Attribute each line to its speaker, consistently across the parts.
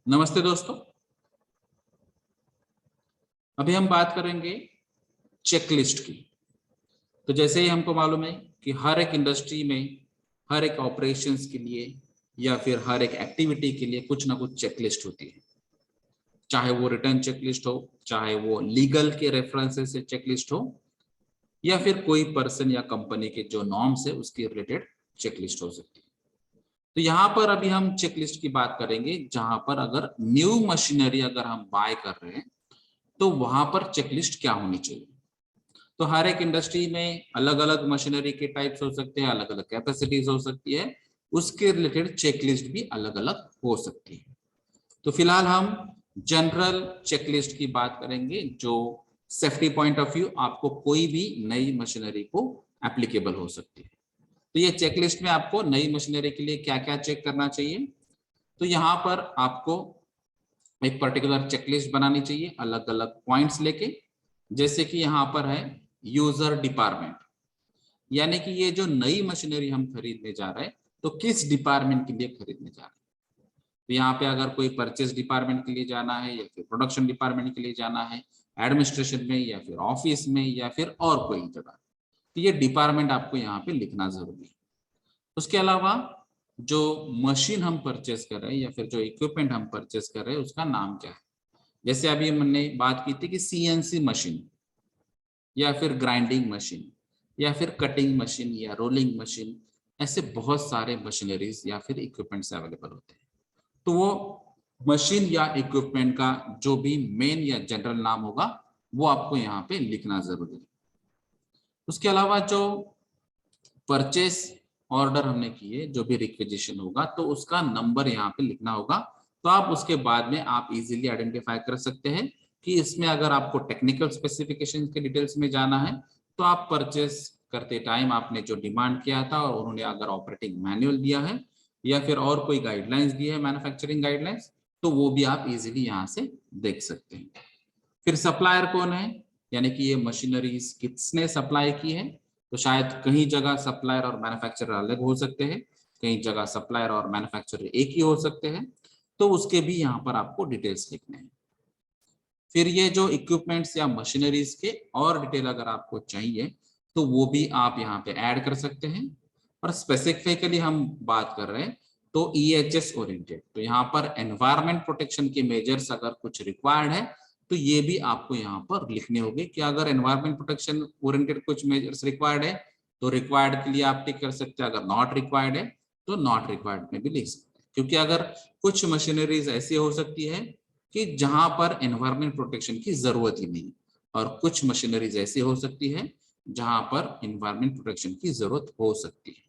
Speaker 1: नमस्ते दोस्तों। अभी हम बात करेंगे चेकलिस्ट की। तो जैसे ही हमको मालूम है कि हर एक इंडस्ट्री में हर एक ऑपरेशंस के लिए या फिर हर एक एक्टिविटी के लिए कुछ ना कुछ चेकलिस्ट होती है, चाहे वो रिटर्न चेकलिस्ट हो, चाहे वो लीगल के रेफरेंसेस से चेकलिस्ट हो, या फिर कोई पर्सन या कंपनी के जो नॉर्म्स है उसके रिलेटेड चेकलिस्ट हो सकती है। तो यहाँ पर अभी हम चेकलिस्ट की बात करेंगे, जहां पर अगर न्यू मशीनरी अगर हम बाय कर रहे हैं तो वहां पर चेकलिस्ट क्या होनी चाहिए। तो हर एक इंडस्ट्री में अलग अलग मशीनरी के टाइप्स हो सकते हैं, अलग अलग कैपेसिटीज हो सकती है, उसके रिलेटेड चेकलिस्ट भी अलग अलग हो सकती है। तो फिलहाल हम जनरल चेकलिस्ट की बात करेंगे, जो सेफ्टी पॉइंट ऑफ व्यू आपको कोई भी नई मशीनरी को एप्लीकेबल हो सकती है। तो ये चेकलिस्ट में आपको नई मशीनरी के लिए क्या क्या चेक करना चाहिए, तो यहाँ पर आपको एक पर्टिकुलर चेकलिस्ट बनानी चाहिए अलग अलग पॉइंट्स लेके। जैसे कि यहाँ पर है यूजर डिपार्टमेंट, यानी कि ये जो नई मशीनरी हम खरीदने जा रहे हैं तो किस डिपार्टमेंट के लिए खरीदने जा रहे हैं। तो यहाँ पे अगर कोई परचेस डिपार्टमेंट के लिए जाना है, या फिर प्रोडक्शन डिपार्टमेंट के लिए जाना है, एडमिनिस्ट्रेशन में, या फिर ऑफिस में, या फिर और कोई जगह, तो ये डिपार्टमेंट आपको यहाँ पे लिखना जरूरी है। उसके अलावा जो मशीन हम परचेस कर रहे हैं या फिर जो इक्विपमेंट हम परचेस कर रहे हैं उसका नाम क्या है। जैसे अभी हमने बात की थी कि सीएनसी मशीन, या फिर ग्राइंडिंग मशीन, या फिर कटिंग मशीन, या रोलिंग मशीन, ऐसे बहुत सारे मशीनरीज या फिर इक्विपमेंट्स अवेलेबल होते हैं। तो वो मशीन या इक्विपमेंट का जो भी मेन या जनरल नाम होगा वो आपको यहाँ पे लिखना जरूरी है। उसके अलावा जो परचेस ऑर्डर हमने किए, जो भी रिक्वेजिशन होगा, तो उसका नंबर यहाँ पे लिखना होगा। तो आप उसके बाद में आप इजीली आइडेंटिफाई कर सकते हैं कि इसमें अगर आपको टेक्निकल स्पेसिफिकेशन के डिटेल्स में जाना है तो आप परचेस करते टाइम आपने जो डिमांड किया था और उन्होंने अगर ऑपरेटिंग मैनुअल दिया है या फिर और कोई गाइडलाइंस दी है, मैन्युफैक्चरिंग गाइडलाइंस, तो वो भी आप इजीली यहाँ से देख सकते हैं। फिर सप्लायर कौन है, यानी कि ये मशीनरीज किसने सप्लाई की है। तो शायद कहीं जगह सप्लायर और मैन्युफैक्चरर अलग हो सकते हैं, कहीं जगह सप्लायर और मैन्युफैक्चरर एक ही हो सकते हैं, तो उसके भी यहाँ पर आपको डिटेल्स लिखने हैं। फिर ये जो इक्विपमेंट्स या मशीनरीज के और डिटेल अगर आपको चाहिए तो वो भी आप यहाँ पे ऐड कर सकते हैं। और स्पेसिफिकली हम बात कर रहे हैं तो EHS ओरिएंटेड, तो यहाँ पर एनवायरमेंट प्रोटेक्शन के मेजर्स अगर कुछ रिक्वायर्ड है तो ये भी आपको यहाँ पर लिखने होंगे कि अगर एनवायरमेंट प्रोटेक्शन ओरिएंटेड कुछ मेजर्स रिक्वायर्ड है तो रिक्वायर्ड के लिए आप टिक कर सकते हैं, अगर नॉट रिक्वायर्ड है तो नॉट रिक्वायर्ड में भी लिख सकते हैं। क्योंकि अगर कुछ मशीनरीज ऐसी हो सकती है कि जहां पर एनवायरमेंट प्रोटेक्शन की जरूरत ही नहीं, और कुछ मशीनरीज ऐसी हो सकती है जहां पर एनवायरमेंट प्रोटेक्शन की जरूरत हो सकती है।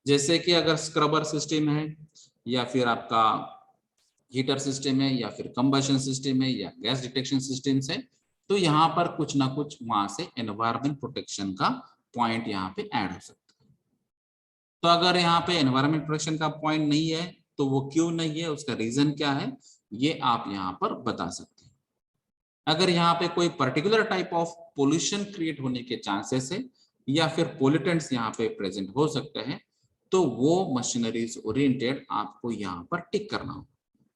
Speaker 1: जैसे कि अगर स्क्रबर सिस्टम है, या फिर आपका हीटर सिस्टम है, या फिर कंबशन सिस्टम है, या गैस डिटेक्शन सिस्टम है, तो यहाँ पर कुछ ना कुछ वहां से एनवायरमेंट प्रोटेक्शन का पॉइंट यहाँ पे ऐड हो सकता है। तो अगर यहाँ पे एनवायरमेंट प्रोटेक्शन का पॉइंट नहीं है तो वो क्यों नहीं है, उसका रीजन क्या है, ये आप यहाँ पर बता सकते हैं। अगर यहाँ पे कोई particular type of pollution create होने के चांसेस है, या फिर पोल्यूटेंट्स यहाँ पे प्रेजेंट हो सकते हैं, तो वो मशीनरीज ओरिएंटेड आपको यहाँ पर टिक करना हो।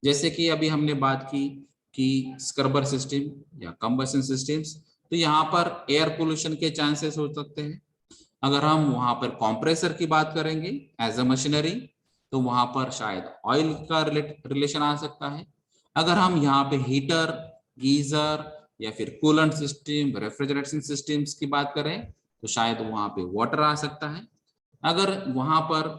Speaker 1: जैसे कि अभी हमने बात की कि स्क्रबर सिस्टम या कंबशन सिस्टम्स, तो यहाँ पर एयर पोल्यूशन के चांसेस हो सकते हैं। अगर हम वहां पर कॉम्प्रेसर की बात करेंगे एज अ मशीनरी, तो वहां पर शायद ऑयल का रिलेशन आ सकता है। अगर हम यहाँ पे हीटर, गीजर, या फिर कूलेंट सिस्टम, रेफ्रिजरेशन सिस्टम्स की बात करें तो शायद वहां पे वाटर आ सकता है। अगर वहां पर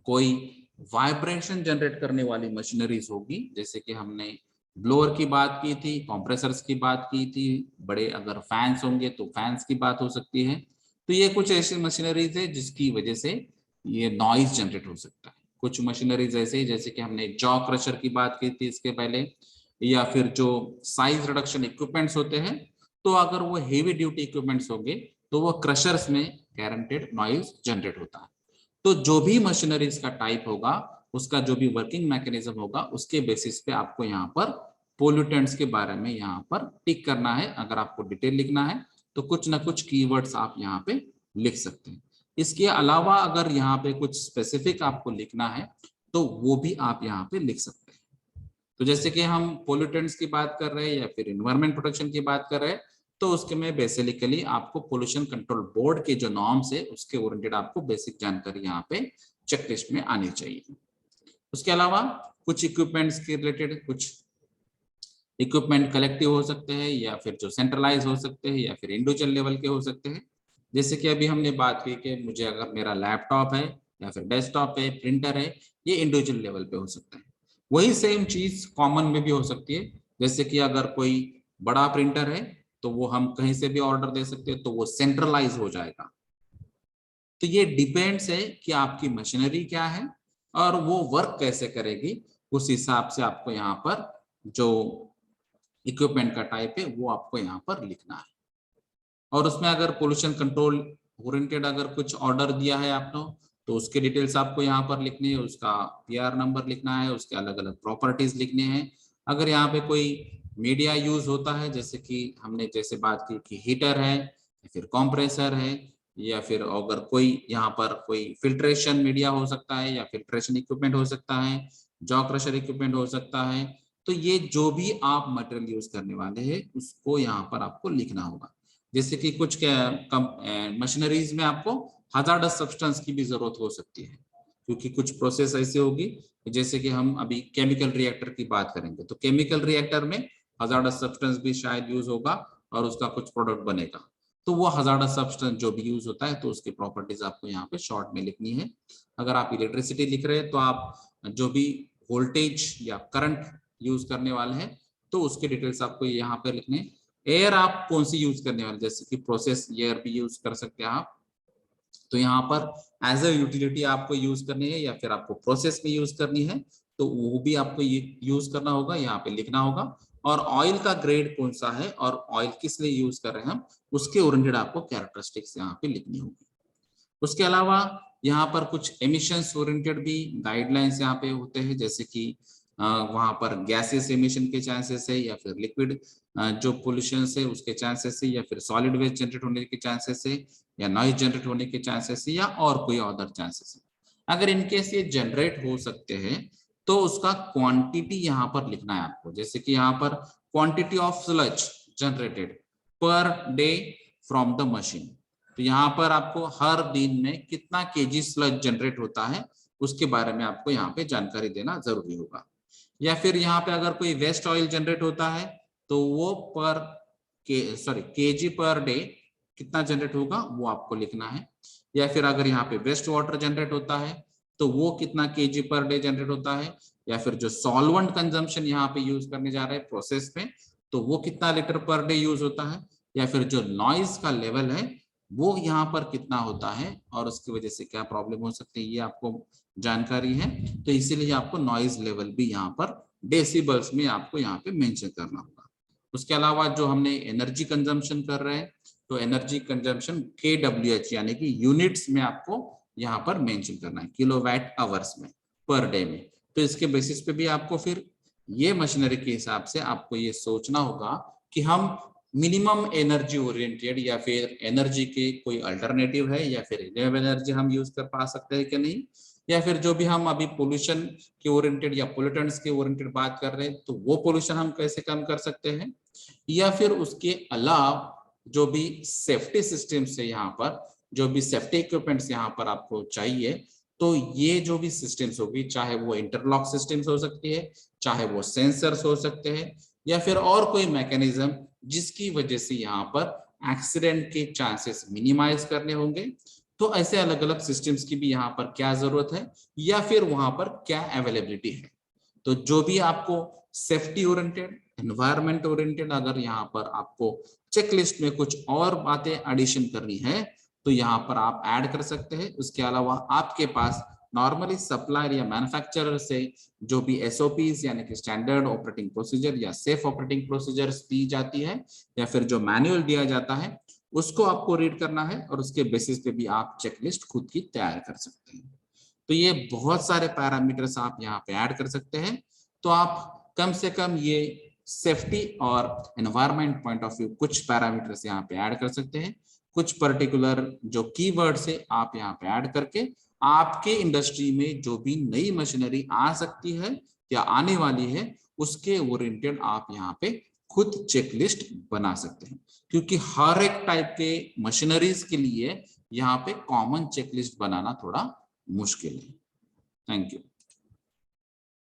Speaker 1: कोई वाइब्रेशन जनरेट करने वाली मशीनरीज होगी, जैसे कि हमने ब्लोअर की बात की थी, कंप्रेसर्स की बात की थी, बड़े अगर फैंस होंगे तो फैंस की बात हो सकती है। तो ये कुछ ऐसी मशीनरीज है जिसकी वजह से ये नॉइज जनरेट हो सकता है। कुछ मशीनरीज ऐसे जैसे कि हमने जॉ क्रशर की बात की थी इसके पहले, या फिर जो साइज रिडक्शन इक्विपमेंट्स होते हैं, तो अगर वो हेवी ड्यूटी इक्विपमेंट्स होंगे तो वो क्रशर्स में गारंटेड नॉइज जनरेट होता है। तो जो भी मशीनरीज का टाइप होगा, उसका जो भी वर्किंग मैकेनिज्म होगा, उसके बेसिस पे आपको यहाँ पर पोल्यूटेंट्स के बारे में यहाँ पर टिक करना है। अगर आपको डिटेल लिखना है तो कुछ ना कुछ कीवर्ड्स आप यहाँ पे लिख सकते हैं। इसके अलावा अगर यहाँ पे कुछ स्पेसिफिक आपको लिखना है तो वो भी आप यहाँ पे लिख सकते हैं। तो जैसे कि हम पोल्यूटेंट्स की बात कर रहे हैं या फिर एनवायरमेंट प्रोटेक्शन की बात कर रहे हैं, तो उसके में बेसिकली आपको पोल्यूशन कंट्रोल बोर्ड के जो नॉर्म्स है उसके ओरिएंटेड आपको बेसिक जानकारी यहाँ पे चेकलिस्ट में आनी चाहिए। उसके अलावा कुछ इक्विपमेंट्स के रिलेटेड, कुछ इक्विपमेंट कलेक्टिव हो सकते हैं या फिर जो सेंट्रलाइज हो सकते हैं या फिर इंडिविजुअल लेवल के हो सकते हैं। जैसे कि अभी हमने बात की कि मुझे अगर मेरा लैपटॉप है या फिर डेस्कटॉप है, प्रिंटर है, ये इंडिविजुअल लेवल पे हो सकता है। वही सेम चीज कॉमन में भी हो सकती है। जैसे कि अगर कोई बड़ा प्रिंटर है तो वो हम कहीं से भी ऑर्डर दे सकते हैं, तो वो सेंट्रलाइज हो जाएगा। तो ये डिपेंड्स है कि आपकी मशीनरी क्या है और वो वर्क कैसे करेगी, उस हिसाब से आपको यहाँ पर जो इक्विपमेंट का टाइप है वो आपको यहाँ पर लिखना है। और उसमें अगर पोल्यूशन कंट्रोल ओरिएंटेड अगर कुछ ऑर्डर दिया है आपने, तो उसके डिटेल्स आपको यहाँ पर लिखनी है, उसका पीआर नंबर लिखना है, उसके अलग अलग प्रॉपर्टीज लिखने हैं। अगर यहाँ पे कोई मीडिया यूज होता है, जैसे कि हमने जैसे बात की कि हीटर है या फिर कंप्रेसर है या फिर अगर कोई यहाँ पर कोई फिल्ट्रेशन मीडिया हो सकता है या फिल्ट्रेशन इक्विपमेंट हो सकता है, जॉ क्रशर इक्विपमेंट हो सकता है, तो ये जो भी आप मटेरियल यूज करने वाले हैं उसको यहाँ पर आपको लिखना होगा। जैसे कि कुछ मशीनरीज में आपको हजार्डस सब्सटेंस की भी जरूरत हो सकती है, क्योंकि कुछ प्रोसेस ऐसे होगी, जैसे कि हम अभी केमिकल रिएक्टर की बात करेंगे तो केमिकल रिएक्टर में हजार्डस सब्सटेंस भी शायद यूज होगा और उसका कुछ प्रोडक्ट बनेगा। तो वो हजार्डस सब्सटेंस जो भी यूज होता है तो उसकी प्रॉपर्टीज आपको यहाँ पे शॉर्ट में लिखनी है। अगर आप इलेक्ट्रिसिटी लिख रहे हैं तो आप जो भी वोल्टेज या करंट यूज करने वाले हैं तो उसके डिटेल्स आपको यहाँ पे लिखने। एयर आप कौन सी यूज करने वाले, जैसे कि प्रोसेस एयर भी यूज कर सकते हैं आप, तो यहाँ पर एज ए यूटिलिटी आपको यूज करनी है या फिर आपको प्रोसेस में यूज करनी है तो वो भी आपको ये यूज करना होगा, यहाँ पे लिखना होगा। और ऑयल का ग्रेड कौन सा है और ऑयल किस लिए यूज कर रहे हैं हम, उसके ओरिएंटेड आपको कैरेक्टरिस्टिक्स यहाँ पे लिखनी होगी। उसके अलावा यहाँ पर कुछ एमिशंस ओरिएंटेड भी गाइडलाइंस यहाँ पे होते हैं, जैसे कि वहां पर गैसेस एमिशन के चांसेस है या फिर लिक्विड जो पोल्यूशन है उसके चांसेस है या फिर सॉलिड वेस्ट जनरेट होने के चांसेस है या नॉइज जनरेट होने के चांसेस है या और कोई अदर चांसेस है। अगर इनकेस ये जनरेट हो सकते हैं तो उसका क्वांटिटी यहाँ पर लिखना है आपको। जैसे कि यहाँ पर quantity of sludge generated per day from the machine, तो यहाँ पर आपको हर दिन में कितना केजी स्लज जनरेट होता है उसके बारे में आपको यहाँ पे जानकारी देना जरूरी होगा। या फिर यहाँ पे अगर कोई वेस्ट ऑयल जनरेट होता है तो वो पर केजी पर डे कितना जनरेट होगा वो आपको लिखना है। या फिर अगर यहाँ पे वेस्ट वाटर जनरेट होता है तो वो कितना केजी पर डे जनरेट होता है। या फिर जो सॉल्वेंट कंजम्पशन यहाँ पे यूज करने जा रहे हैं प्रोसेस में तो वो कितना लीटर पर डे यूज होता है। या फिर जो नॉइज का लेवल है वो यहाँ पर कितना होता है और उसकी वजह से क्या प्रॉब्लम हो सकती है ये आपको जानकारी है। तो इसीलिए आपको नॉइज लेवल भी यहाँ पर डेसिबल्स में आपको यहाँ पे मेंशन करना होगा। उसके अलावा जो हमने एनर्जी कंजम्पशन कर रहे हैं तो एनर्जी कंजम्पशन KWH यानी कि यूनिट्स में आपको यहाँ पर मेंशन करना है, किलोवाट आवर्स में पर डे में। तो इसके बेसिस पे भी आपको फिर ये मशीनरी के हिसाब से आपको ये सोचना होगा कि हम मिनिमम एनर्जी ओरिएंटेड या फिर एनर्जी के कोई अल्टरनेटिव है या फिर रिन्यूएबल एनर्जी हम यूज कर पा सकते हैं कि नहीं। या फिर जो भी हम अभी पोल्यूशन के ओरिएंटेड या पोल्यूटेंट्स के ओरिएंटेड बात कर रहे हैं तो वो पोल्यूशन हम कैसे कम कर सकते हैं। या फिर उसके अलावा जो भी सेफ्टी सिस्टम्स है यहाँ पर, जो भी सेफ्टी इक्विपमेंट्स यहाँ पर आपको चाहिए, तो ये जो भी सिस्टम्स होगी चाहे वो इंटरलॉक सिस्टम्स हो सकती है, चाहे वो सेंसर्स हो सकते हैं या फिर और कोई मैकेनिज्म जिसकी वजह से यहाँ पर एक्सीडेंट के चांसेस मिनिमाइज करने होंगे। तो ऐसे अलग अलग सिस्टम्स की भी यहाँ पर क्या जरूरत है या फिर वहां पर क्या अवेलेबिलिटी है। तो जो भी आपको सेफ्टी ओरिएंटेड, एनवायरमेंट ओरिएंटेड अगर यहाँ पर आपको चेकलिस्ट में कुछ और बातें एडिशन करनी है तो यहाँ पर आप ऐड कर सकते हैं। उसके अलावा आपके पास नॉर्मली सप्लायर या मैन्युफैक्चरर से जो भी SOPs यानी कि स्टैंडर्ड ऑपरेटिंग प्रोसीजर या सेफ ऑपरेटिंग प्रोसीजर्स दी जाती है या फिर जो मैनुअल दिया जाता है उसको आपको रीड करना है और उसके बेसिस पे भी आप चेकलिस्ट खुद की तैयार कर सकते हैं। तो ये बहुत सारे पैरामीटर्स आप यहाँ पे ऐड कर सकते हैं। तो आप कम से कम ये सेफ्टी और एनवायरमेंट पॉइंट ऑफ व्यू कुछ पैरामीटर्स यहाँ पे ऐड कर सकते हैं। कुछ पर्टिकुलर जो कीवर्ड से आप यहाँ पे ऐड करके आपके इंडस्ट्री में जो भी नई मशीनरी आ सकती है या आने वाली है उसके ओरिएंटेड आप यहाँ पे खुद चेकलिस्ट बना सकते हैं, क्योंकि हर एक टाइप के मशीनरीज के लिए यहाँ पे कॉमन चेकलिस्ट बनाना थोड़ा मुश्किल है। Thank you.